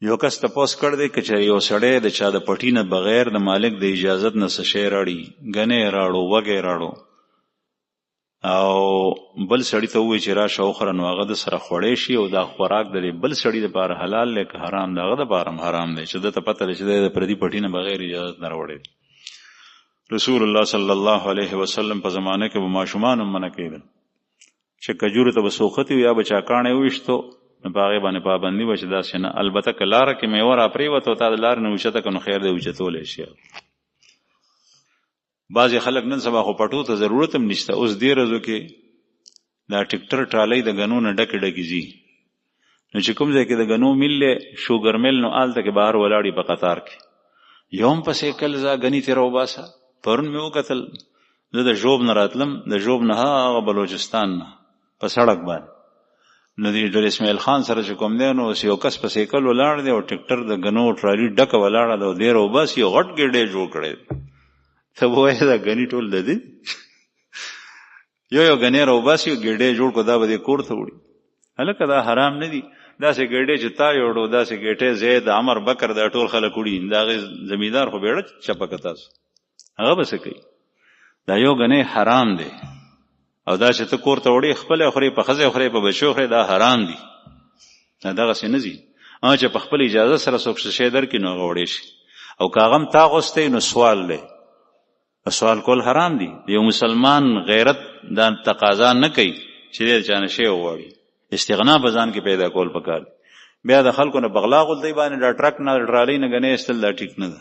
یو کس تپوس کړ دی که چې یو سړی د چا د پټي نه بغیر د مالک د اجازت نه څه شی راړي، ګنې راړو، وږی راړو، او بل سړی ته ووایي چې راشه وخوره، نو هغه د سره خوړی شي او دا خوراک د بل سړي دپاره حلال دی که حرام دی؟ هغه دپاره هم حرام دی چې ده ته پته دی چې دی د پردي پټي نه بغیر اجازت نه راوړی. رسول الله صلی الله علیه وسلم په زمانه کې به ماشومان هم منع کېدل چې کجورو ته به سوختي یا به چا کاڼی وویشتو نو په هغې باندې پابندي وه چې داسې نه. البته که لاره کې میوه راپرېوته او تا د لارې نه اوچته که نو خیر دی اوچتولی شي. بعضې خلک نن سبا خو پټو ته ضرورت هم نشته. اوس دې ورځو کې دا ټکټر ټالۍ د ګنو نه ډکې ډکې ځي، نو چې کوم ځای کې د ګنو میل دی شوګر میل، نو هلته کې بهر ولاړي په قطار کې یو هم په سیکل ځه ګني ترې راوباسه. پرون مې وکتل، زه د ژوب نه راتلم، د ژوب نه هغه بلوچستان نه په سړک باندې، نو د ډر اسماعیل خان سره چې کوم دی نو یو کس په سیکل ولاړ دی او ټکټر د ګنو ټرالي ډکه ولاړه ده او دی راوباسي، یو غټ ګېډۍ جوړ کړی دی. ته ووایې دا ګني ټول د دې یو ګنی راوباسي ګېډۍ جوړ کړو، دا به دې کور ته وړي. هلکه دا حرام نه دي. داسې ګېډۍ چې تا یوړو، داسې ګېټۍ زید عمر بکر دا ټول خلک وړي، د هغې زمیندار خو بیړه چپه که تاسو هغه به څه کوي؟ دا یو ګنی حرام دی. او دا چې ته کور ته وړې خپله خورې، په ښځې خورې، په بچو خورې، دا حرام دي. دغسې نه ځي. چې په خپل اجازه سره څوک څه شی درکړي نو هغه وړی شي. او که هغه هم تا غوستی نو سوال دی، سوال کول حرام دي. یو مسلمان غیرت دا تقاضا نه کوي چې دی د چا نه شی وغواړي. استغنا په ځان کې پیدا کول پکار. بیا د خلکو نه بغلا غوندې باندې دا ټرک نه ټرالۍ نه ګنې ایستل دا ټیک نه ده.